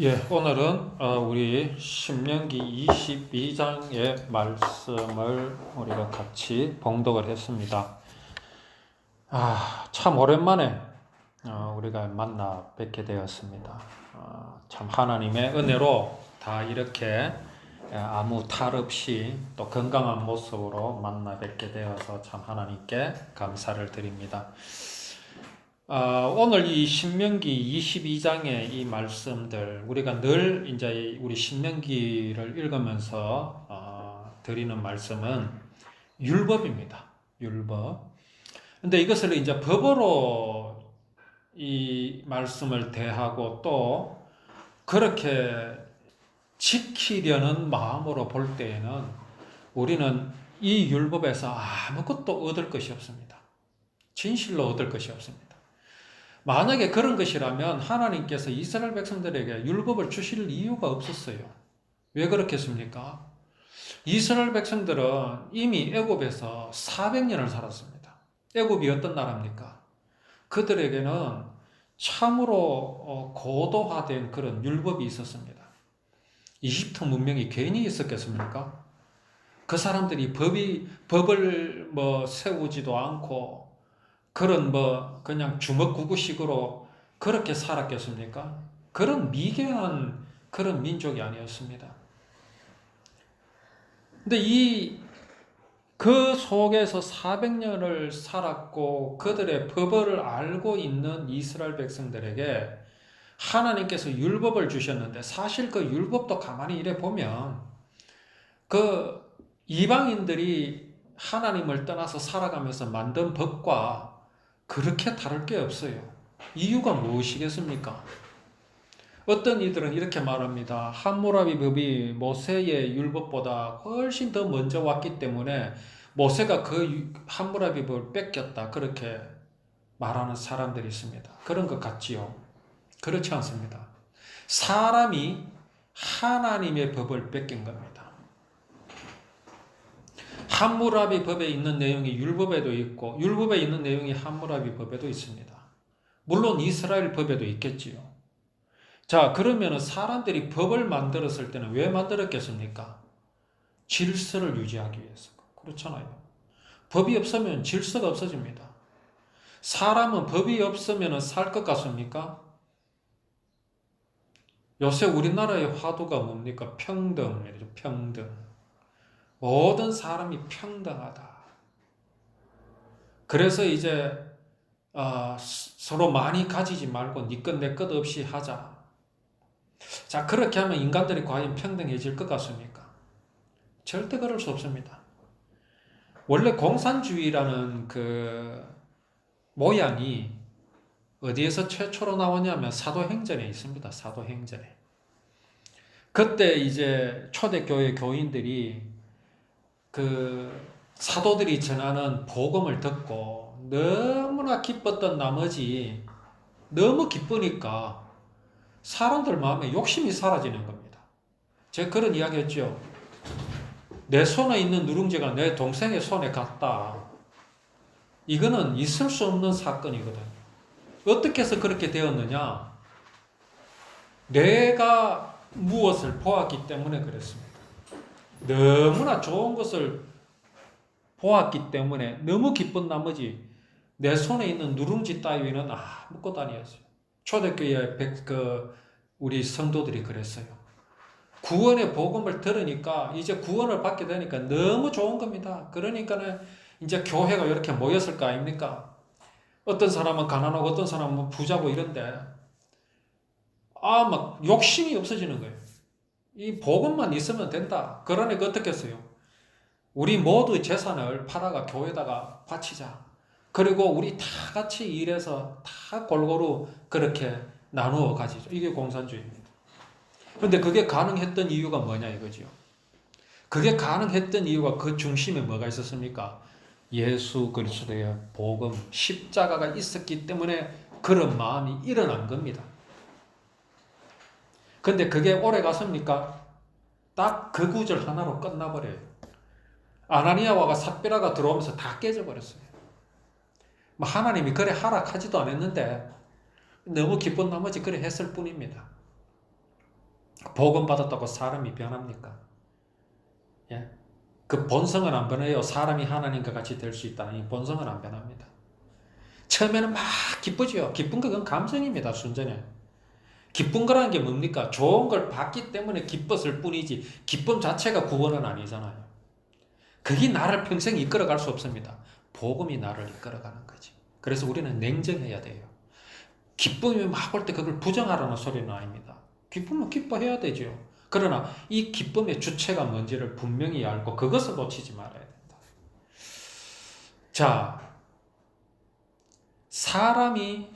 오늘은 우리 신명기 22장의 말씀을 우리가 같이 봉독을 했습니다. 참 오랜만에 우리가 만나 뵙게 되었습니다. 참 하나님의 은혜로 다 이렇게 아무 탈 없이 또 건강한 모습으로 만나 뵙게 되어서 참 하나님께 감사를 드립니다. 오늘 이 신명기 22장의 이 말씀들, 우리가 늘 이제 우리 신명기를 읽으면서 드리는 말씀은 율법입니다. 율법. 근데 이것을 이제 법으로 이 말씀을 대하고 또 그렇게 지키려는 마음으로 볼 때에는 우리는 이 율법에서 아무것도 얻을 것이 없습니다. 진실로 얻을 것이 없습니다. 만약에 그런 것이라면 하나님께서 이스라엘 백성들에게 율법을 주실 이유가 없었어요. 왜 그렇겠습니까? 이스라엘 백성들은 이미 애굽에서 400년을 살았습니다. 애굽이 어떤 나라입니까? 그들에게는 참으로 고도화된 그런 율법이 있었습니다. 이집트 문명이 괜히 있었겠습니까? 그 사람들이 법을 세우지도 않고 그런 그냥 주먹구구식으로 그렇게 살았겠습니까? 그런 미개한 그런 민족이 아니었습니다. 근데 그 속에서 400년을 살았고 그들의 법을 알고 있는 이스라엘 백성들에게 하나님께서 율법을 주셨는데 사실 그 율법도 가만히 이래 보면 그 이방인들이 하나님을 떠나서 살아가면서 만든 법과 그렇게 다를 게 없어요. 이유가 무엇이겠습니까? 어떤 이들은 이렇게 말합니다. 함무라비 법이 모세의 율법보다 훨씬 더 먼저 왔기 때문에 모세가 그 함무라비 법을 뺏겼다. 그렇게 말하는 사람들이 있습니다. 그런 것 같지요? 그렇지 않습니다. 사람이 하나님의 법을 뺏긴 겁니다. 함무라비 법에 있는 내용이 율법에도 있고 율법에 있는 내용이 함무라비 법에도 있습니다. 물론 이스라엘 법에도 있겠지요. 자, 그러면 사람들이 법을 만들었을 때는 왜 만들었겠습니까? 질서를 유지하기 위해서. 그렇잖아요. 법이 없으면 질서가 없어집니다. 사람은 법이 없으면 살 것 같습니까? 요새 우리나라의 화두가 뭡니까? 평등이죠. 평등. 모든 사람이 평등하다. 그래서 이제 서로 많이 가지지 말고 니 것 내 것 없이 하자. 자, 그렇게 하면 인간들이 과연 평등해질 것 같습니까? 절대 그럴 수 없습니다. 원래 공산주의라는 그 모양이 어디에서 최초로 나오냐면 사도행전에 있습니다. 사도행전에. 그때 이제 초대교회 교인들이 그 사도들이 전하는 복음을 듣고 너무나 기뻤던 나머지 너무 기쁘니까 사람들 마음에 욕심이 사라지는 겁니다. 제가 그런 이야기 했죠. 내 손에 있는 누룽지가 내 동생의 손에 갔다. 이거는 있을 수 없는 사건이거든요. 어떻게 해서 그렇게 되었느냐? 내가 무엇을 보았기 때문에 그랬습니다. 너무나 좋은 것을 보았기 때문에 너무 기쁜 나머지 내 손에 있는 누룽지 따위는 아무것도 아니었어요. 초대교회 우리 성도들이 그랬어요. 구원의 복음을 들으니까 이제 구원을 받게 되니까 너무 좋은 겁니다. 그러니까는 이제 교회가 이렇게 모였을 거 아닙니까? 어떤 사람은 가난하고 어떤 사람은 부자고 이런데 막 욕심이 없어지는 거예요. 이 복음만 있으면 된다. 그러니까 어떻게 했어요? 우리 모두 재산을 팔아가 교회에다가 바치자. 그리고 우리 다 같이 일해서 다 골고루 그렇게 나누어 가지죠. 이게 공산주의입니다. 그런데 그게 가능했던 이유가 뭐냐 이거죠. 그게 가능했던 이유가 그 중심에 뭐가 있었습니까? 예수 그리스도의 복음, 십자가가 있었기 때문에 그런 마음이 일어난 겁니다. 근데 그게 오래 갔습니까? 딱 그 구절 하나로 끝나버려요. 아나니아와 삽비라가 들어오면서 다 깨져버렸어요. 하나님이 그래 하락하지도 않았는데 너무 기쁜 나머지 그래 했을 뿐입니다. 복음 받았다고 사람이 변합니까? 예? 그 본성은 안 변해요. 사람이 하나님과 같이 될 수 있다. 이 본성은 안 변합니다. 처음에는 막 기쁘죠. 기쁜 건 감정입니다. 순전해. 기쁜 거라는 게 뭡니까? 좋은 걸 받기 때문에 기뻤을 뿐이지 기쁨 자체가 구원은 아니잖아요. 그게 나를 평생 이끌어갈 수 없습니다. 복음이 나를 이끌어가는 거지. 그래서 우리는 냉정해야 돼요. 기쁨이 막 올 때 그걸 부정하라는 소리는 아닙니다. 기쁨은 기뻐해야 되죠. 그러나 이 기쁨의 주체가 뭔지를 분명히 알고 그것을 놓치지 말아야 된다. 자, 사람이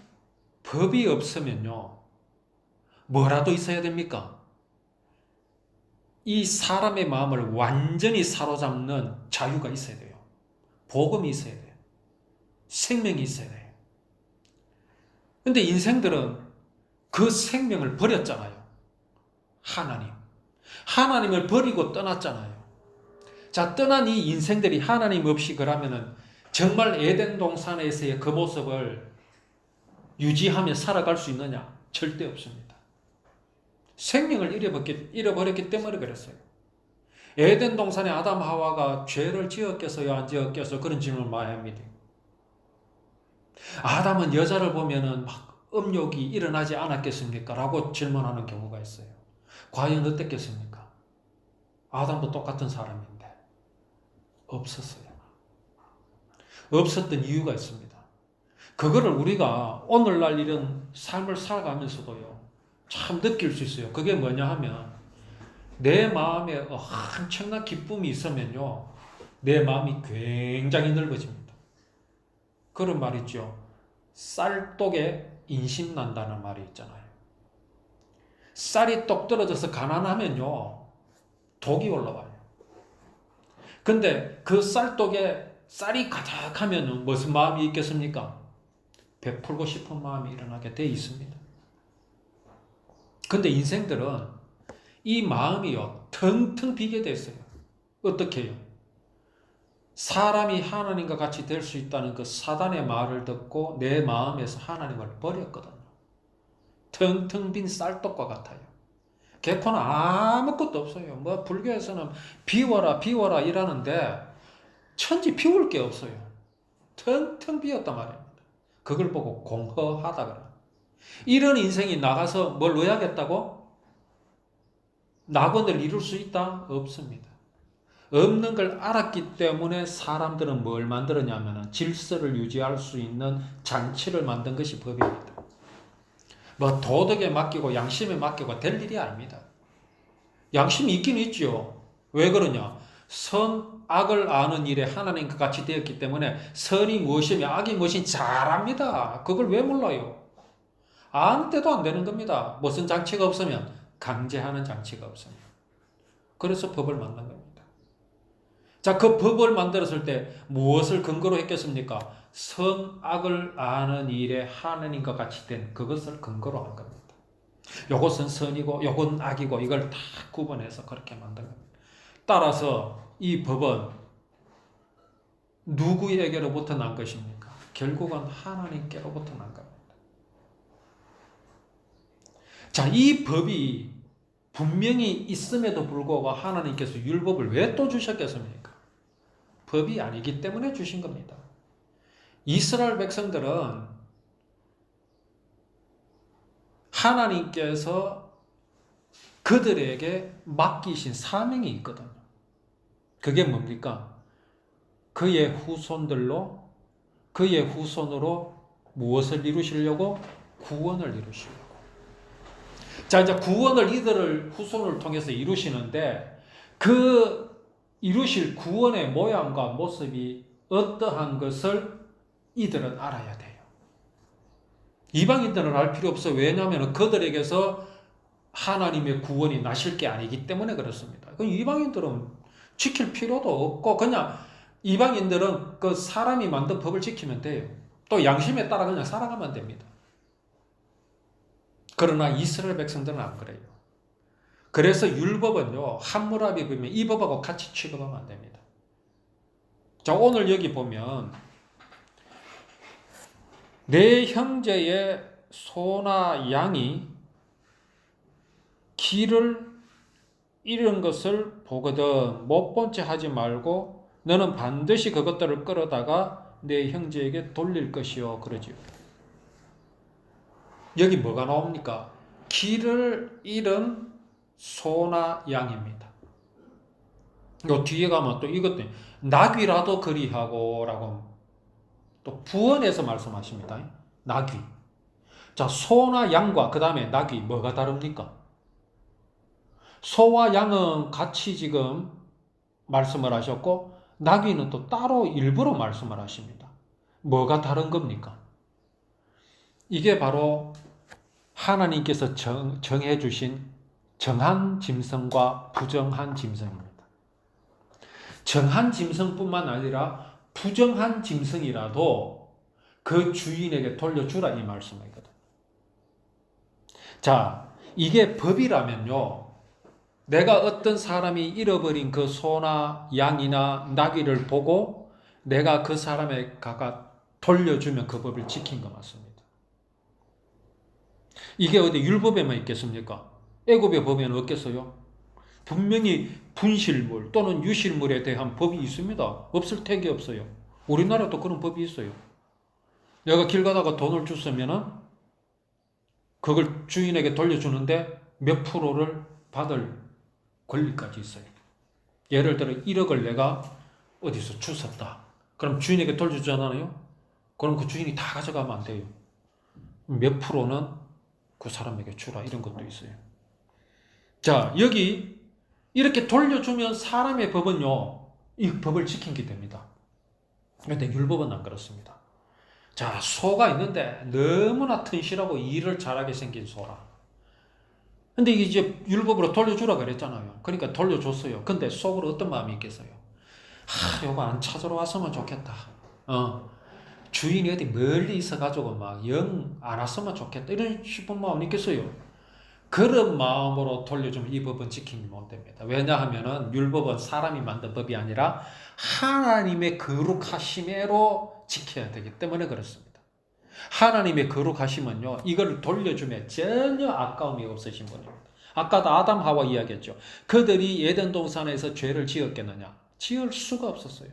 법이 없으면요, 뭐라도 있어야 됩니까? 이 사람의 마음을 완전히 사로잡는 자유가 있어야 돼요. 복음이 있어야 돼요. 생명이 있어야 돼요. 근데 인생들은 그 생명을 버렸잖아요. 하나님을 버리고 떠났잖아요. 자, 떠난 이 인생들이 하나님 없이 그러면은 정말 에덴 동산에서의 그 모습을 유지하며 살아갈 수 있느냐? 절대 없습니다. 생명을 잃어버렸기 때문에 그랬어요. 에덴 동산에 아담 하와가 죄를 지었겠어요? 안 지었겠어요? 그런 질문을 많이 합니다. 아담은 여자를 보면은 막 음욕이 일어나지 않았겠습니까? 라고 질문하는 경우가 있어요. 과연 어땠겠습니까? 아담도 똑같은 사람인데 없었어요. 없었던 이유가 있습니다. 그거를 우리가 오늘날 이런 삶을 살아가면서도요, 참 느낄 수 있어요. 그게 뭐냐 하면 내 마음에 엄청난 기쁨이 있으면요, 내 마음이 굉장히 넓어집니다. 그런 말 있죠. 쌀독에 인심 난다는 말이 있잖아요. 쌀이 똑 떨어져서 가난하면요, 독이 올라와요. 근데 그 쌀독에 쌀이 가득하면 무슨 마음이 있겠습니까? 베풀고 싶은 마음이 일어나게 돼 있습니다. 근데 인생들은 이 마음이요, 텅텅 비게 됐어요. 어떻게 해요? 사람이 하나님과 같이 될 수 있다는 그 사단의 말을 듣고 내 마음에서 하나님을 버렸거든요. 텅텅 빈 쌀떡과 같아요. 개코는 아무것도 없어요. 뭐 불교에서는 비워라 비워라 이라는데 천지 비울 게 없어요. 텅텅 비었단 말입니다. 그걸 보고 공허하다 그래요. 이런 인생이 나가서 뭘 의하겠다고? 낙원을 이룰 수 있다? 없습니다. 없는 걸 알았기 때문에 사람들은 뭘 만들었냐면 질서를 유지할 수 있는 장치를 만든 것이 법입니다. 뭐 도덕에 맡기고 양심에 맡기고 될 일이 아닙니다. 양심이 있긴 있죠. 왜 그러냐? 선, 악을 아는 일에 하나님과 같이 되었기 때문에 선이 무엇이며 악이 무엇인지 잘 압니다. 그걸 왜 몰라요? 아는 때도 안 되는 겁니다. 무슨 장치가 없으면 강제하는 장치가 없으면. 그래서 법을 만든 겁니다. 자, 그 법을 만들었을 때 무엇을 근거로 했겠습니까? 선악을 아는 일에 하나님과 같이 된 그것을 근거로 한 겁니다. 요것은 선이고 요건 악이고 이걸 다 구분해서 그렇게 만든 겁니다. 따라서 이 법은 누구에게로부터 난 것입니까? 결국은 하나님께로부터 난 겁니다. 자, 이 법이 분명히 있음에도 불구하고 하나님께서 율법을 왜 또 주셨겠습니까? 법이 아니기 때문에 주신 겁니다. 이스라엘 백성들은 하나님께서 그들에게 맡기신 사명이 있거든요. 그게 뭡니까? 그의 후손으로 무엇을 이루시려고? 구원을 이루시려고. 자, 이제 구원을 이들을 후손을 통해서 이루시는데 그 이루실 구원의 모양과 모습이 어떠한 것을 이들은 알아야 돼요. 이방인들은 알 필요 없어요. 왜냐하면 그들에게서 하나님의 구원이 나실 게 아니기 때문에 그렇습니다. 이방인들은 지킬 필요도 없고 그냥 이방인들은 그 사람이 만든 법을 지키면 돼요. 또 양심에 따라 그냥 살아가면 됩니다. 그러나 이스라엘 백성들은 안 그래요. 그래서 율법은요, 함무라비 보면 이 법하고 같이 취급하면 안 됩니다. 자, 오늘 여기 보면 내 형제의 소나 양이 길을 잃은 것을 보거든 못 본 채 하지 말고 너는 반드시 그것들을 끌어다가 내 형제에게 돌릴 것이요. 그러지요. 여기 뭐가 나옵니까? 길을 잃은 소나 양입니다. 요 뒤에 가면 또 이것도 나귀라도 그리하고 라고 또 부언해서 말씀하십니다. 나귀. 자, 소나 양과 그 다음에 나귀 뭐가 다릅니까? 소와 양은 같이 지금 말씀을 하셨고 나귀는 또 따로 일부러 말씀을 하십니다. 뭐가 다른 겁니까? 이게 바로 하나님께서 정해 주신 정한 짐승과 부정한 짐승입니다. 정한 짐승뿐만 아니라 부정한 짐승이라도 그 주인에게 돌려주라 이 말씀이거든. 자, 이게 법이라면요. 내가 어떤 사람이 잃어버린 그 소나 양이나 나귀를 보고 내가 그 사람에 가가 돌려주면 그 법을 지킨 거 맞습니다. 이게 어디 율법에만 있겠습니까? 애굽의 법에는 없겠어요? 분명히 분실물 또는 유실물에 대한 법이 있습니다. 없을 택이 없어요. 우리나라도 그런 법이 있어요. 내가 길 가다가 돈을 줬으면은 그걸 주인에게 돌려주는데 몇 프로를 받을 권리까지 있어요. 예를 들어 1억을 내가 어디서 주웠다. 그럼 주인에게 돌려주잖아요. 그럼 그 주인이 다 가져가면 안 돼요. 몇 프로는 그 사람에게 주라 이런 것도 있어요. 자, 여기 이렇게 돌려주면 사람의 법은요, 이 법을 지키게 됩니다. 그런데 율법은 안 그렇습니다. 자, 소가 있는데 너무나 튼실하고 일을 잘하게 생긴 소라. 근데 이게 이제 율법으로 돌려주라 그랬잖아요. 그러니까 돌려줬어요. 근데 속으로 어떤 마음이 있겠어요? 요거 안 찾으러 왔으면 좋겠다. 주인이 어디 멀리 있어가지고 막 영 안 왔으면 좋겠다. 이런 싶은 마음이 있겠어요. 그런 마음으로 돌려주면 이 법은 지키지 못됩니다. 왜냐하면은 율법은 사람이 만든 법이 아니라 하나님의 거룩하심으로 지켜야 되기 때문에 그렇습니다. 하나님의 거룩하심은요, 이걸 돌려주면 전혀 아까움이 없으신 분입니다. 아까도 아담 하와 이야기했죠. 그들이 에덴 동산에서 죄를 지었겠느냐? 지을 수가 없었어요.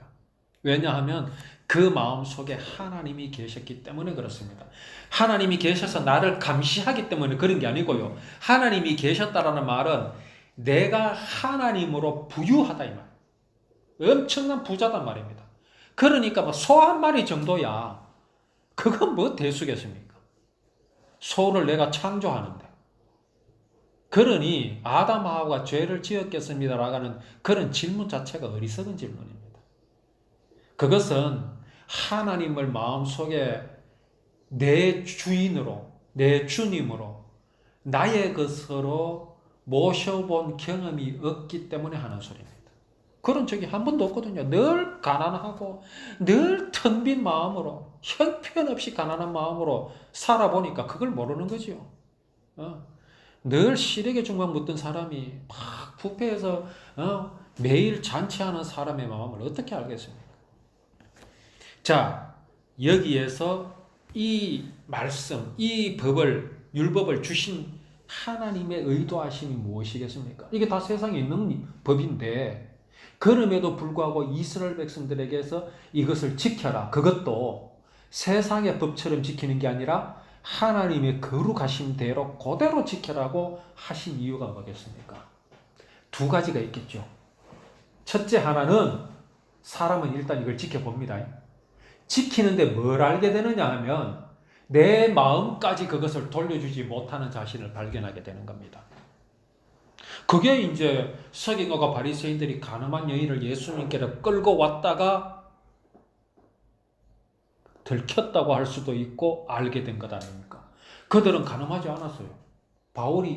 왜냐하면 그 마음 속에 하나님이 계셨기 때문에 그렇습니다. 하나님이 계셔서 나를 감시하기 때문에 그런 게 아니고요. 하나님이 계셨다라는 말은 내가 하나님으로 부유하다 이 말. 엄청난 부자단 말입니다. 그러니까 뭐 소 한 마리 정도야. 그건 뭐 대수겠습니까? 소를 내가 창조하는데. 그러니 아담하고가 죄를 지었겠습니다라고 하는 그런 질문 자체가 어리석은 질문입니다. 그것은 하나님을 마음속에 내 주인으로, 내 주님으로, 나의 것으로 모셔본 경험이 없기 때문에 하는 소리입니다. 그런 적이 한 번도 없거든요. 늘 가난하고 늘 텅 빈 마음으로 형편없이 가난한 마음으로 살아보니까 그걸 모르는 거죠. 늘 시력에 중만 묻던 사람이 막 부패해서 매일 잔치하는 사람의 마음을 어떻게 알겠습니까? 자, 여기에서 이 말씀, 이 법을, 율법을 주신 하나님의 의도하심이 무엇이겠습니까? 이게 다 세상에 있는 법인데 그럼에도 불구하고 이스라엘 백성들에게서 이것을 지켜라. 그것도 세상의 법처럼 지키는 게 아니라 하나님의 거룩하심대로 그대로 지켜라고 하신 이유가 뭐겠습니까? 두 가지가 있겠죠. 첫째 하나는 사람은 일단 이걸 지켜봅니다. 지키는데 뭘 알게 되느냐 하면 내 마음까지 그것을 돌려주지 못하는 자신을 발견하게 되는 겁니다. 그게 이제 서기관과 바리새인들이 가늠한 여인을 예수님께로 끌고 왔다가 들켰다고 할 수도 있고 알게 된 것 아닙니까? 그들은 가늠하지 않았어요. 바울이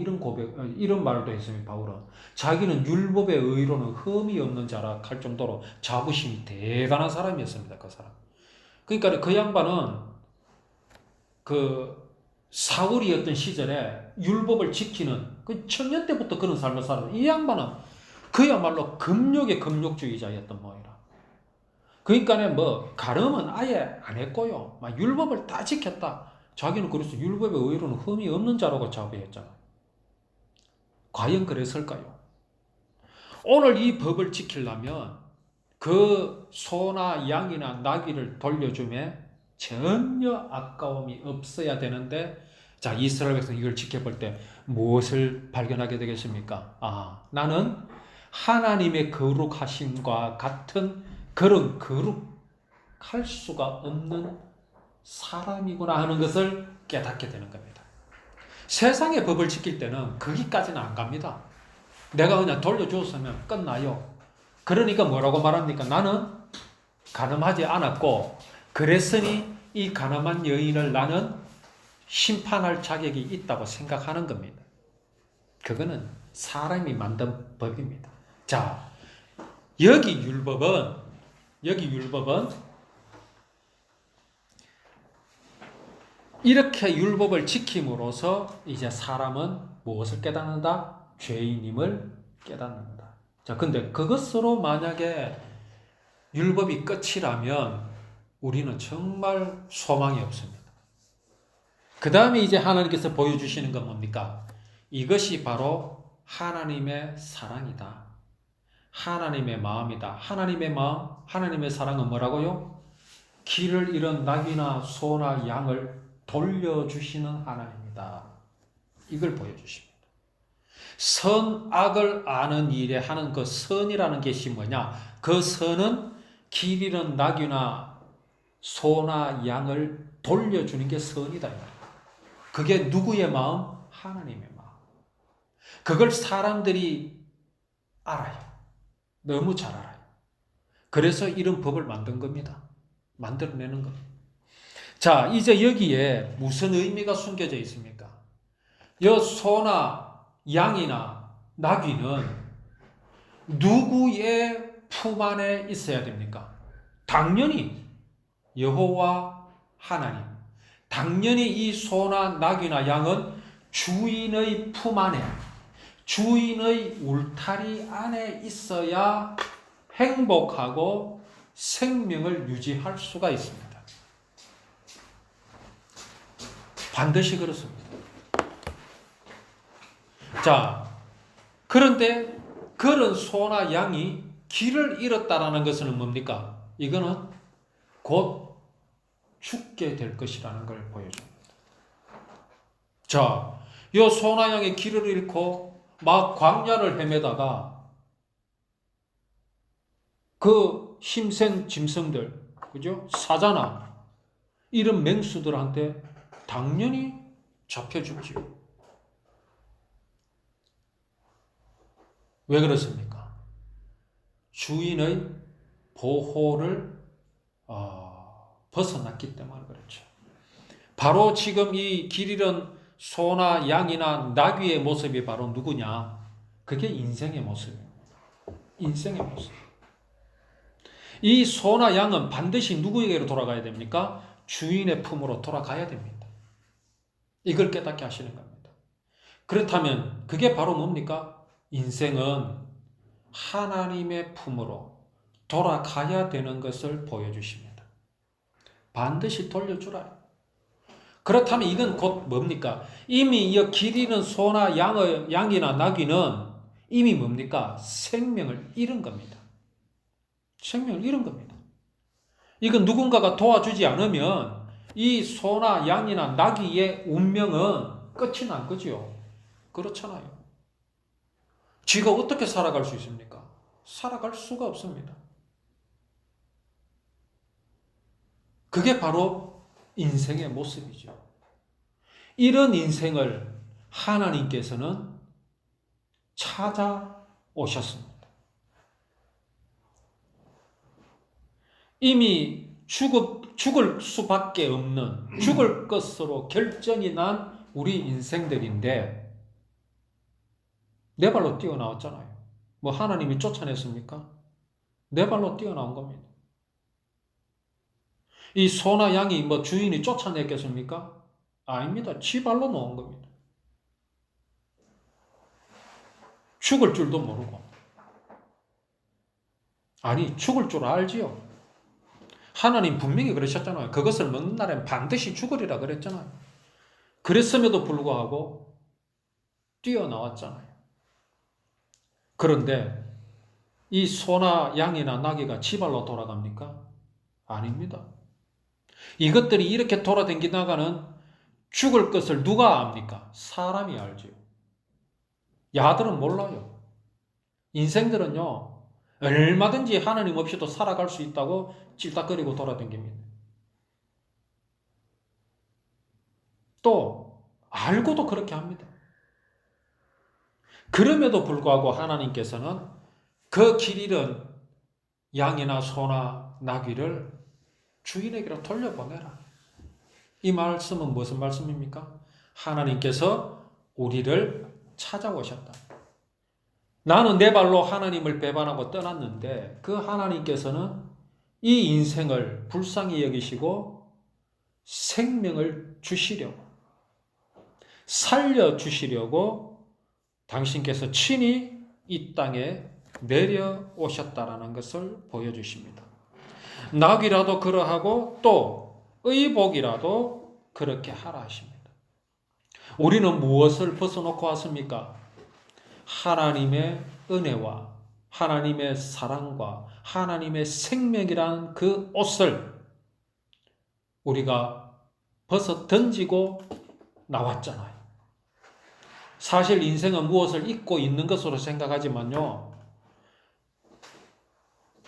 이런 말도 했습니다. 바울은 자기는 율법의 의로는 흠이 없는 자라 할 정도로 자부심이 대단한 사람이었습니다. 그 사람. 그러니까 그 양반은 그 사울이었던 시절에 율법을 지키는 그 청년 때부터 그런 삶을 살았어요. 이 양반은 그야말로 금욕의 금욕주의자였던 모양이라. 그러니까 뭐 가늠은 아예 안 했고요. 막 율법을 다 지켰다. 자기는 그래서 율법의 의로는 흠이 없는 자라고 자부했잖아. 과연 그랬을까요? 오늘 이 법을 지키려면 그 소나 양이나 나귀를 돌려줌에 전혀 아까움이 없어야 되는데, 자, 이스라엘 백성 이걸 지켜볼 때 무엇을 발견하게 되겠습니까? 나는 하나님의 거룩하심과 같은 그런 거룩할 수가 없는 사람이구나 하는 것을 깨닫게 되는 겁니다. 세상의 법을 지킬 때는 거기까지는 안 갑니다. 내가 그냥 돌려주었으면 끝나요. 그러니까 뭐라고 말합니까? 나는 간음하지 않았고 그랬으니 이 간음한 여인을 나는 심판할 자격이 있다고 생각하는 겁니다. 그거는 사람이 만든 법입니다. 자, 여기 율법은 이렇게 율법을 지킴으로써 이제 사람은 무엇을 깨닫는다? 죄인임을 깨닫는다. 자, 근데 그것으로 만약에 율법이 끝이라면 우리는 정말 소망이 없습니다. 그 다음에 이제 하나님께서 보여주시는 건 뭡니까? 이것이 바로 하나님의 사랑이다. 하나님의 마음이다. 하나님의 마음, 하나님의 사랑은 뭐라고요? 길을 잃은 낙이나 소나 양을 돌려주시는 하나님이다. 이걸 보여주십니다. 선악을 아는 일에 하는 그 선이라는 것이 뭐냐? 그 선은 길 잃은 낙이나 소나 양을 돌려주는 게 선이다. 그게 누구의 마음? 하나님의 마음. 그걸 사람들이 알아요. 너무 잘 알아요. 그래서 이런 법을 만든 겁니다. 만들어내는 겁니다. 자, 이제 여기에 무슨 의미가 숨겨져 있습니까? 이 소나 양이나 나귀는 누구의 품 안에 있어야 됩니까? 당연히 여호와 하나님. 당연히 이 소나 나귀나 양은 주인의 품 안에, 주인의 울타리 안에 있어야 행복하고 생명을 유지할 수가 있습니다. 반드시 그렇습니다. 자, 그런데 그런 소나 양이 길을 잃었다라는 것은 뭡니까? 이거는 곧 죽게 될 것이라는 걸 보여줍니다. 자, 이 소나 양이 길을 잃고 막 광야를 헤매다가 그 힘센 짐승들, 그죠? 사자나 이런 맹수들한테 당연히 잡혀 죽지요. 왜 그렇습니까? 주인의 보호를 벗어났기 때문에 그렇죠. 바로 지금 이 길 잃은 소나 양이나 나귀의 모습이 바로 누구냐? 그게 인생의 모습입니다. 인생의 모습. 이 소나 양은 반드시 누구에게로 돌아가야 됩니까? 주인의 품으로 돌아가야 됩니다. 이걸 깨닫게 하시는 겁니다. 그렇다면 그게 바로 뭡니까? 인생은 하나님의 품으로 돌아가야 되는 것을 보여주십니다. 반드시 돌려주라. 그렇다면 이건 곧 뭡니까? 이미 이 길 잃은 소나 양이나 나귀는 이미 뭡니까? 생명을 잃은 겁니다. 생명을 잃은 겁니다. 이건 누군가가 도와주지 않으면 이 소나 양이나 나귀의 운명은 끝이 난 거지요. 그렇잖아요. 쥐가 어떻게 살아갈 수 있습니까? 살아갈 수가 없습니다. 그게 바로 인생의 모습이죠. 이런 인생을 하나님께서는 찾아오셨습니다. 이미 죽을 수밖에 없는, 죽을 것으로 결정이 난 우리 인생들인데 내 발로 뛰어나왔잖아요. 뭐 하나님이 쫓아냈습니까? 내 발로 뛰어나온 겁니다. 이 소나 양이 뭐 주인이 쫓아냈겠습니까? 아닙니다. 지 발로 놓은 겁니다. 죽을 줄도 모르고. 아니, 죽을 줄 알지요. 하나님 분명히 그러셨잖아요. 그것을 먹는 날엔 반드시 죽으리라 그랬잖아요. 그랬음에도 불구하고 뛰어나왔잖아요. 그런데 이 소나 양이나 나귀가 지발로 돌아갑니까? 아닙니다. 이것들이 이렇게 돌아다니다가는 죽을 것을 누가 압니까? 사람이 알죠. 야들은 몰라요. 인생들은요, 얼마든지 하나님 없이도 살아갈 수 있다고 찔딱거리고 돌아다닙니다. 또 알고도 그렇게 합니다. 그럼에도 불구하고 하나님께서는 그 길 잃은 양이나 소나 나귀를 주인에게로 돌려보내라. 이 말씀은 무슨 말씀입니까? 하나님께서 우리를 찾아오셨다. 나는 내 발로 하나님을 배반하고 떠났는데 그 하나님께서는 이 인생을 불쌍히 여기시고 생명을 주시려고, 살려주시려고 당신께서 친히 이 땅에 내려오셨다라는 것을 보여주십니다. 낙이라도 그러하고 또 의복이라도 그렇게 하라 하십니다. 우리는 무엇을 벗어놓고 왔습니까? 하나님의 은혜와 하나님의 사랑과 하나님의 생명이란 그 옷을 우리가 벗어 던지고 나왔잖아요. 사실 인생은 무엇을 입고 있는 것으로 생각하지만요,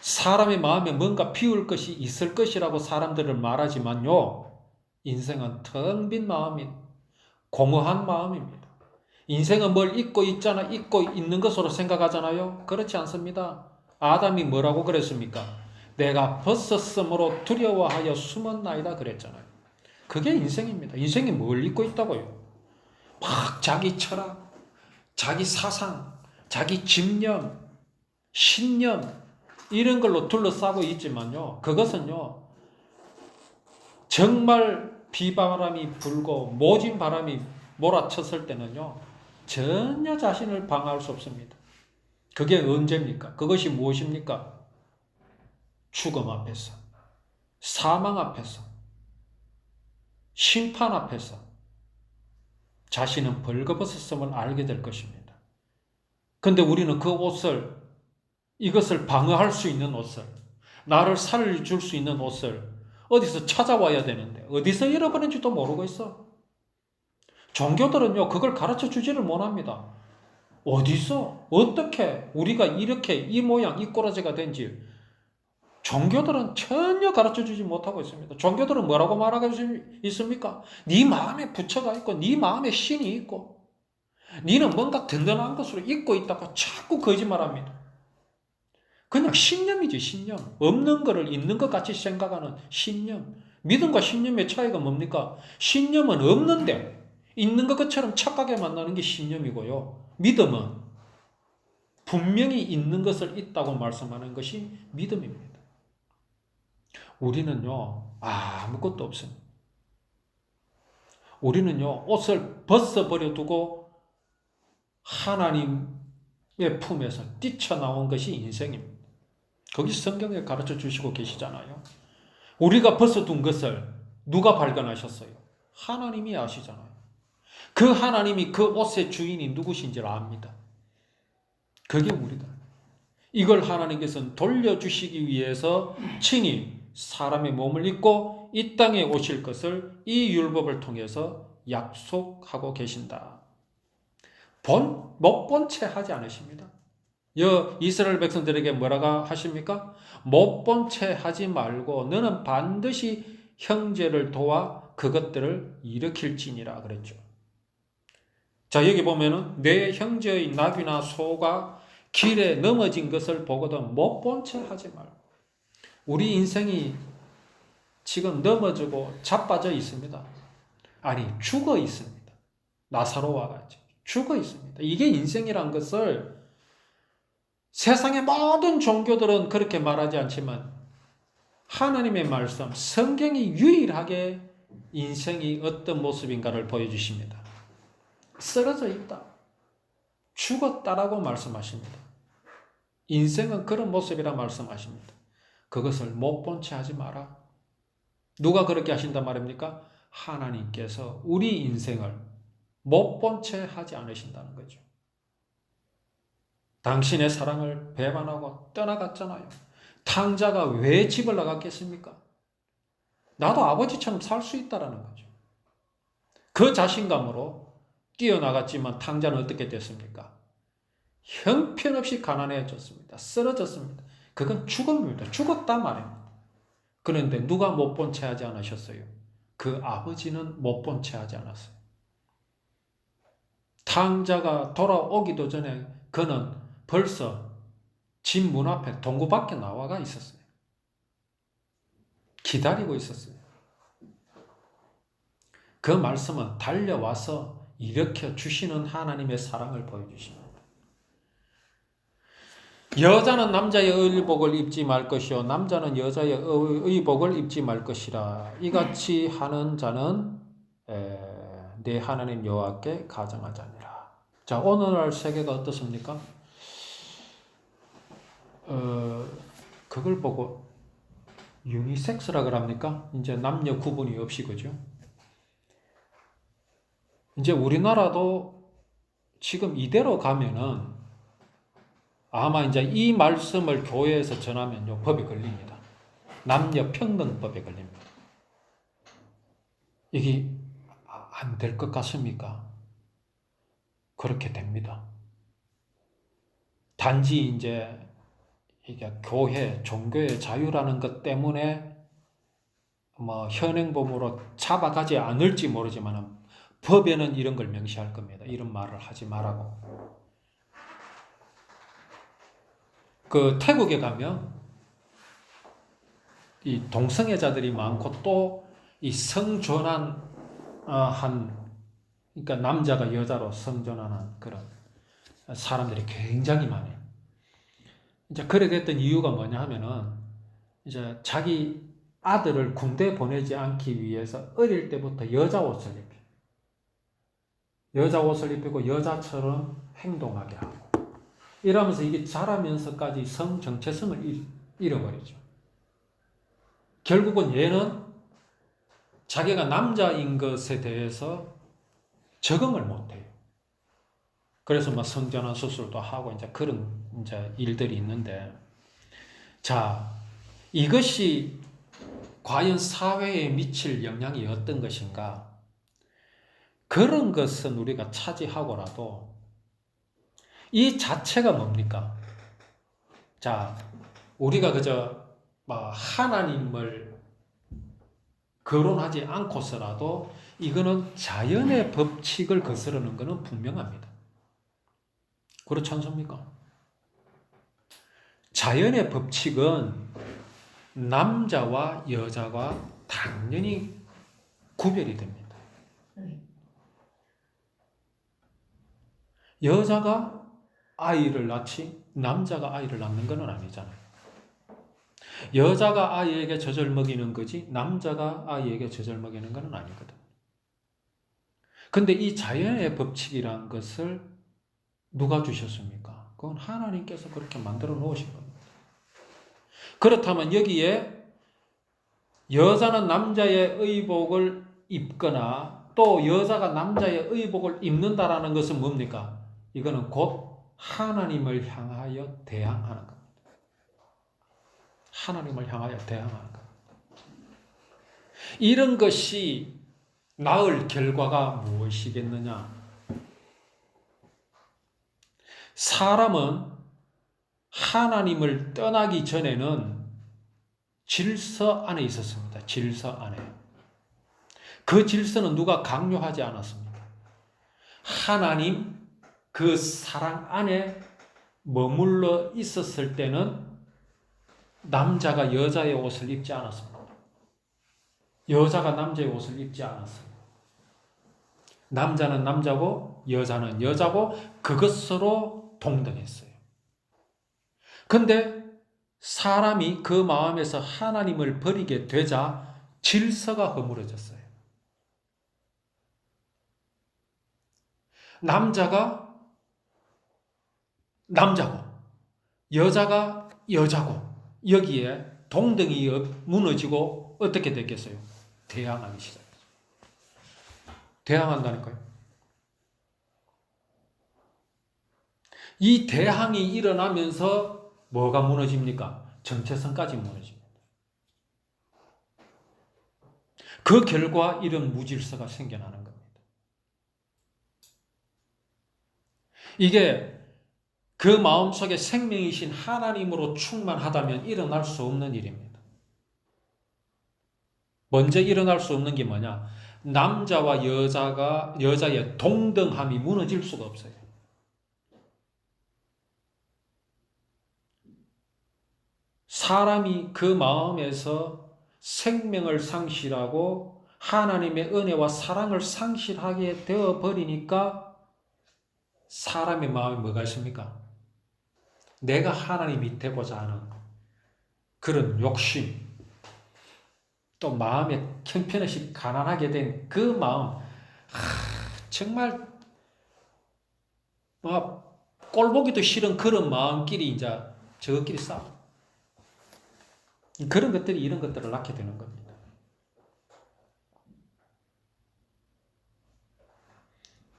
사람의 마음에 뭔가 피울 것이 있을 것이라고 사람들은 말하지만요, 인생은 텅 빈 마음인 공허한 마음입니다. 인생은 뭘 입고 있잖아, 입고 있는 것으로 생각하잖아요. 그렇지 않습니다. 아담이 뭐라고 그랬습니까? 내가 벗었으므로 두려워하여 숨었나이다 그랬잖아요. 그게 인생입니다. 인생이 뭘 입고 있다고요? 막 자기 철학, 자기 사상, 자기 집념, 신념 이런 걸로 둘러싸고 있지만요. 그것은요. 정말 비바람이 불고 모진 바람이 몰아쳤을 때는요. 전혀 자신을 방어할 수 없습니다. 그게 언제입니까? 그것이 무엇입니까? 죽음 앞에서, 사망 앞에서, 심판 앞에서 자신은 벌거벗었음을 알게 될 것입니다. 그런데 우리는 그 옷을, 이것을 방어할 수 있는 옷을, 나를 살려줄 수 있는 옷을 어디서 찾아와야 되는데 어디서 잃어버린지도 모르고 있어. 종교들은요, 그걸 가르쳐 주지를 못합니다. 어디서, 어떻게 우리가 이렇게 이 모양, 이 꼬라지가 된지 종교들은 전혀 가르쳐 주지 못하고 있습니다. 종교들은 뭐라고 말하고 있습니까? 네 마음에 부처가 있고 네 마음에 신이 있고 네는 뭔가 든든한 것으로 입고 있다고 자꾸 거짓말합니다. 그냥 신념이지, 신념. 없는 것을 있는 것 같이 생각하는 신념. 믿음과 신념의 차이가 뭡니까? 신념은 없는데 있는 것처럼 착각에 만나는 게 신념이고요. 믿음은 분명히 있는 것을 있다고 말씀하는 것이 믿음입니다. 우리는요, 아무것도 없습니다. 우리는요, 옷을 벗어버려 두고 하나님의 품에서 뛰쳐나온 것이 인생입니다. 거기 성경에 가르쳐 주시고 계시잖아요. 우리가 벗어둔 것을 누가 발견하셨어요? 하나님이 아시잖아요. 그 하나님이 그 옷의 주인이 누구신지를 압니다. 그게 우리다. 이걸 하나님께서는 돌려주시기 위해서 친히 사람의 몸을 입고 이 땅에 오실 것을 이 율법을 통해서 약속하고 계신다. 못 본 채 하지 않으십니다. 이스라엘 백성들에게 뭐라고 하십니까? 못 본 채 하지 말고 너는 반드시 형제를 도와 그것들을 일으킬지니라 그랬죠. 자, 여기 보면은 내 형제의 나귀나 소가 길에 넘어진 것을 보거든 못 본 채 하지 말고. 우리 인생이 지금 넘어지고 자빠져 있습니다. 아니, 죽어 있습니다. 나사로와 같이 죽어 있습니다. 이게 인생이란 것을 세상의 모든 종교들은 그렇게 말하지 않지만 하나님의 말씀, 성경이 유일하게 인생이 어떤 모습인가를 보여주십니다. 쓰러져 있다. 죽었다라고 말씀하십니다. 인생은 그런 모습이라 말씀하십니다. 그것을 못 본 채 하지 마라. 누가 그렇게 하신단 말입니까? 하나님께서 우리 인생을 못 본 채 하지 않으신다는 거죠. 당신의 사랑을 배반하고 떠나갔잖아요. 탕자가 왜 집을 나갔겠습니까? 나도 아버지처럼 살 수 있다라는 거죠. 그 자신감으로 뛰어나갔지만 탕자는 어떻게 됐습니까? 형편없이 가난해졌습니다. 쓰러졌습니다. 그건 죽음입니다. 죽었단 말입니다. 그런데 누가 못 본 채 하지 않으셨어요? 그 아버지는 못 본 채 하지 않았어요. 탕자가 돌아오기도 전에 그는 벌써 집 문 앞에 동구 밖에 나와가 있었어요. 기다리고 있었어요. 그 말씀은 달려와서 일으켜 주시는 하나님의 사랑을 보여주십니다. 여자는 남자의 의복을 입지 말 것이요 남자는 여자의 의복을 입지 말 것이라. 이같이 하는 자는 내 하나님 여호와께 가정하자니라. 자, 오늘날 세계가 어떻습니까? 그걸 보고 유니섹스라 그럽니까? 이제 남녀 구분이 없이, 그죠? 이제 우리나라도 지금 이대로 가면은 아마 이제 이 말씀을 교회에서 전하면요, 법에 걸립니다. 남녀 평등법에 걸립니다. 이게 안 될 것 같습니까? 그렇게 됩니다. 단지 이제 이게 교회, 종교의 자유라는 것 때문에 뭐 현행범으로 잡아가지 않을지 모르지만 법에는 이런 걸 명시할 겁니다. 이런 말을 하지 말라고. 그 태국에 가면 이 동성애자들이 많고 또 이 성전환 그러니까 남자가 여자로 성전환한 그런 사람들이 굉장히 많아요. 이제 그렇게 됐던 이유가 뭐냐 하면은 이제 자기 아들을 군대 보내지 않기 위해서 어릴 때부터 여자 옷을 입혀. 여자 옷을 입히고 여자처럼 행동하게 하고. 이러면서 이게 자라면서까지 성 정체성을 잃어버리죠. 결국은 얘는 자기가 남자인 것에 대해서 적응을 못해요. 그래서 뭐 성전환 수술도 하고 이제 그런 이제 일들이 있는데, 자, 이것이 과연 사회에 미칠 영향이 어떤 것인가? 그런 것은 우리가 차지하고라도 이 자체가 뭡니까? 자, 우리가 그저 하나님을 거론하지 않고서라도 이거는 자연의 법칙을 거스르는 것은 분명합니다. 그렇지 않습니까? 자연의 법칙은 남자와 여자가 당연히 구별이 됩니다. 여자가 아이를 낳지 남자가 아이를 낳는 건 아니잖아요. 여자가 아이에게 젖을 먹이는 거지 남자가 아이에게 젖을 먹이는 건 아니거든. 근데 이 자연의 법칙이란 것을 누가 주셨습니까? 그건 하나님께서 그렇게 만들어 놓으신 겁니다. 그렇다면 여기에 여자는 남자의 의복을 입거나 또 여자가 남자의 의복을 입는다라는 것은 뭡니까? 이거는 곧 하나님을 향하여 대항하는 겁니다. 하나님을 향하여 대항하는 겁니다. 이런 것이 나을 결과가 무엇이겠느냐? 사람은 하나님을 떠나기 전에는 질서 안에 있었습니다. 질서 안에. 그 질서는 누가 강요하지 않았습니다. 하나님 그 사랑 안에 머물러 있었을 때는 남자가 여자의 옷을 입지 않았습니다. 여자가 남자의 옷을 입지 않았습니다. 남자는 남자고 여자는 여자고 그것으로 동등했어요. 근데 사람이 그 마음에서 하나님을 버리게 되자 질서가 허물어졌어요. 남자가 남자고 여자가 여자고 여기에 동등이 무너지고 어떻게 됐겠어요? 대항하기 시작했어요. 대항한다니까요. 이 대항이 일어나면서 뭐가 무너집니까? 정체성까지 무너집니다. 그 결과 이런 무질서가 생겨나는 겁니다. 이게 그 마음속에 생명이신 하나님으로 충만하다면 일어날 수 없는 일입니다. 먼저 일어날 수 없는 게 뭐냐? 남자와 여자의 동등함이 무너질 수가 없어요. 사람이 그 마음에서 생명을 상실하고 하나님의 은혜와 사랑을 상실하게 되어 버리니까 사람의 마음에 뭐가 있습니까? 내가 하나님이 되고자 하는 그런 욕심, 또 마음에 형편없이 가난하게 된 그 마음, 정말 꼴보기도 싫은 그런 마음끼리 이제 저것끼리 싸워. 그런 것들이 이런 것들을 낳게 되는 겁니다.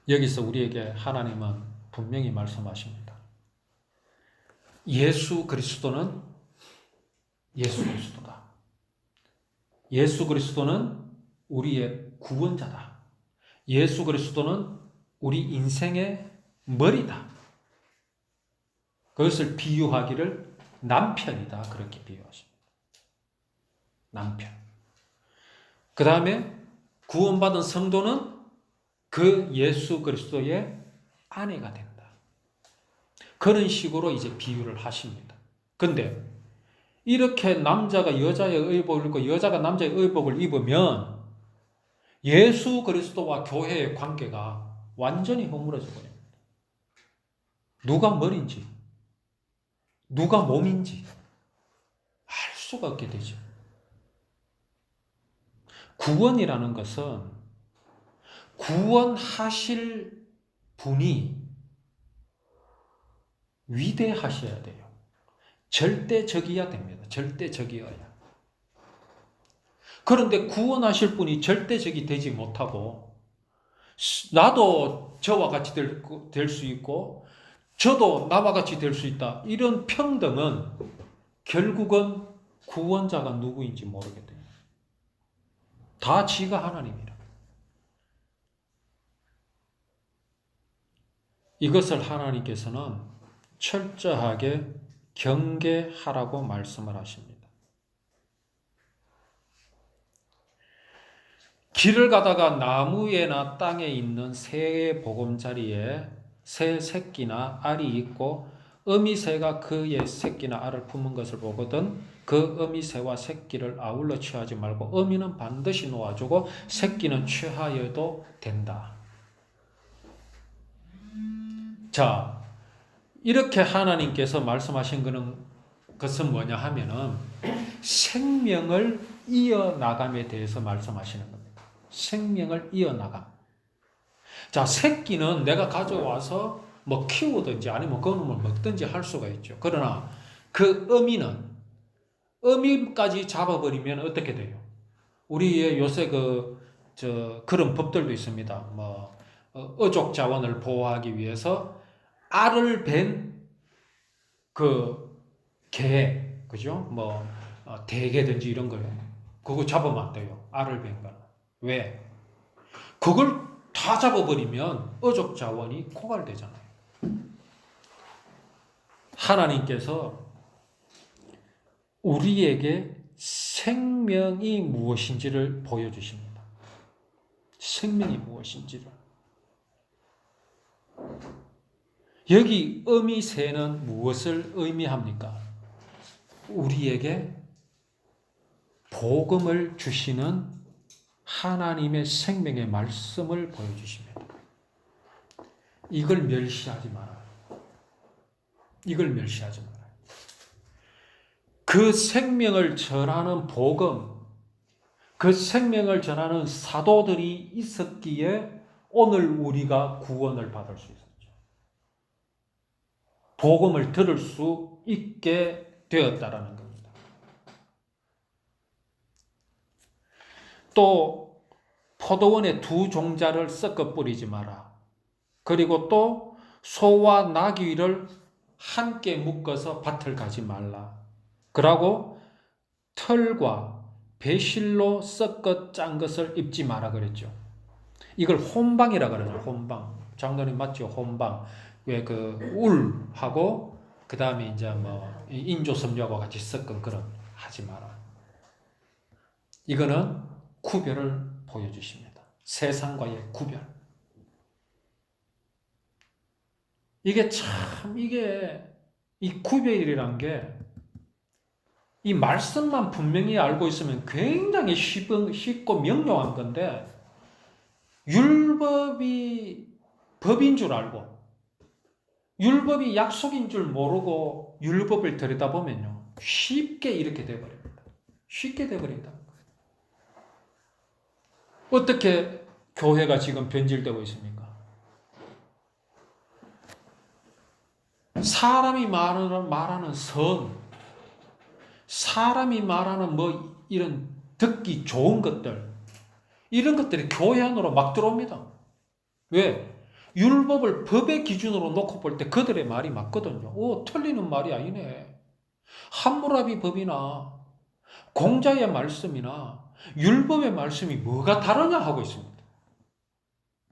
여기서 우리에게 하나님은 분명히 말씀하십니다. 예수 그리스도는 예수 그리스도다. 예수 그리스도는 우리의 구원자다. 예수 그리스도는 우리 인생의 머리다. 그것을 비유하기를 남편이다. 그렇게 비유하십니다. 남편. 그 다음에 구원받은 성도는 그 예수 그리스도의 아내가 된다. 그런 식으로 이제 비유를 하십니다. 근데 이렇게 남자가 여자의 의복을 입고 여자가 남자의 의복을 입으면 예수 그리스도와 교회의 관계가 완전히 허물어져 버립니다. 누가 머리인지, 누가 몸인지 알 수가 없게 되죠. 구원이라는 것은 구원하실 분이 위대하셔야 돼요. 절대적이어야 됩니다. 절대적이어야. 그런데 구원하실 분이 절대적이 되지 못하고 나도 저와 같이 될 수 있고 저도 나와 같이 될 수 있다. 이런 평등은 결국은 구원자가 누구인지 모르게 돼요. 다 지가 하나님이라. 이것을 하나님께서는 철저하게 경계하라고 말씀을 하십니다. 길을 가다가 나무에나 땅에 있는 새의 보금자리에 새 새끼나 알이 있고 어미새가 그의 새끼나 알을 품은 것을 보거든 그 어미새와 새끼를 아울러 취하지 말고 어미는 반드시 놓아주고 새끼는 취하여도 된다. 자, 이렇게 하나님께서 말씀하신 것은 뭐냐 하면은 생명을 이어나감에 대해서 말씀하시는 겁니다. 생명을 이어나감. 자, 새끼는 내가 가져와서 뭐 키우든지 아니면 그 놈을 먹든지 할 수가 있죠. 그러나 그 어미까지 잡아버리면 어떻게 돼요? 우리의 요새 그런 법들도 있습니다. 어족 자원을 보호하기 위해서 알을 벤 개, 그죠? 대게든지 이런 거요. 그거 잡으면 안 돼요. 알을 벤 거는. 왜? 그걸 다 잡아버리면 어족 자원이 고갈되잖아요. 하나님께서 우리에게 생명이 무엇인지를 보여주십니다. 생명이 무엇인지를. 여기 어미새는 무엇을 의미합니까? 우리에게 복음을 주시는 하나님의 생명의 말씀을 보여주십니다. 이걸 멸시하지 말아요. 이걸 멸시하지 말아요. 그 생명을 전하는 복음, 그 생명을 전하는 사도들이 있었기에 오늘 우리가 구원을 받을 수 있었죠. 복음을 들을 수 있게 되었다라는 겁니다. 또 포도원에 두 종자를 섞어 뿌리지 마라. 그리고 또 소와 나귀를 함께 묶어서 밭을 가지 말라. 그러고 털과 배실로 섞어 짠 것을 입지 마라 그랬죠. 이걸 혼방이라 그러죠. 혼방. 장로님 맞죠? 혼방. 왜 그 울하고 그 다음에 이제 뭐 인조섬유하고 같이 섞은 그런 하지 마라. 이거는 구별을 보여주십니다. 세상과의 구별. 이게 참 이 구별이란 게 이 말씀만 분명히 알고 있으면 굉장히 쉽고 명료한 건데 율법이 법인 줄 알고 율법이 약속인 줄 모르고 율법을 들여다보면요 쉽게 이렇게 돼버립니다. 쉽게 돼버린다. 어떻게 교회가 지금 변질되고 있습니까? 사람이 말하는 선, 사람이 말하는 뭐 이런 듣기 좋은 것들, 이런 것들이 교회 안으로 막 들어옵니다. 왜? 율법을 법의 기준으로 놓고 볼 때 그들의 말이 맞거든요. 오, 틀리는 말이 아니네. 함무라비 법이나 공자의 말씀이나 율법의 말씀이 뭐가 다르냐 하고 있습니다.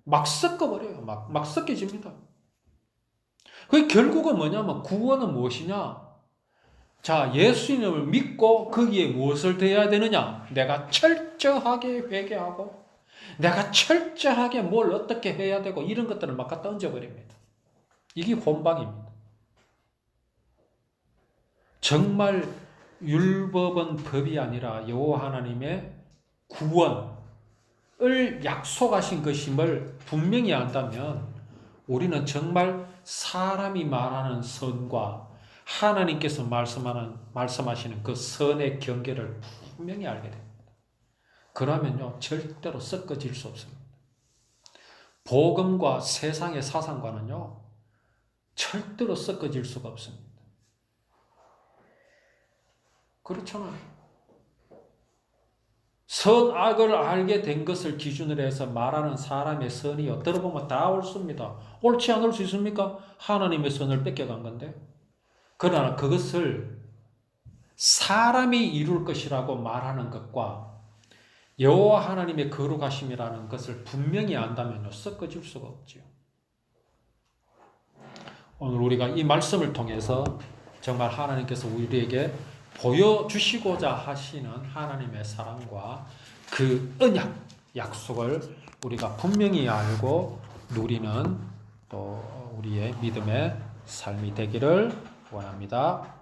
막 섞어버려요. 막 섞여집니다. 그 결국은 뭐냐면 구원은 무엇이냐? 자, 예수님을 믿고 거기에 무엇을 더해야 되느냐? 내가 철저하게 회개하고 내가 철저하게 뭘 어떻게 해야 되고 이런 것들을 막 갖다 얹어버립니다. 이게 혼방입니다. 정말 율법은 법이 아니라 여호와 하나님의 구원을 약속하신 것임을 분명히 안다면 우리는 정말 사람이 말하는 선과 하나님께서 말씀하시는 그 선의 경계를 분명히 알게 됩니다. 그러면요 절대로 섞어질 수 없습니다. 복음과 세상의 사상과는요 절대로 섞어질 수가 없습니다. 그렇잖아요. 선악을 알게 된 것을 기준으로 해서 말하는 사람의 선이요 들어보면 다 옳습니다. 옳지 않을 수 있습니까? 하나님의 선을 뺏겨간 건데. 그러나 그것을 사람이 이룰 것이라고 말하는 것과 여호와 하나님의 거룩하심이라는 것을 분명히 안다면요 섞어질 수가 없지요. 오늘 우리가 이 말씀을 통해서 정말 하나님께서 우리에게 보여주시고자 하시는 하나님의 사랑과 그 언약, 약속을 우리가 분명히 알고 누리는 또 우리의 믿음의 삶이 되기를 원합니다.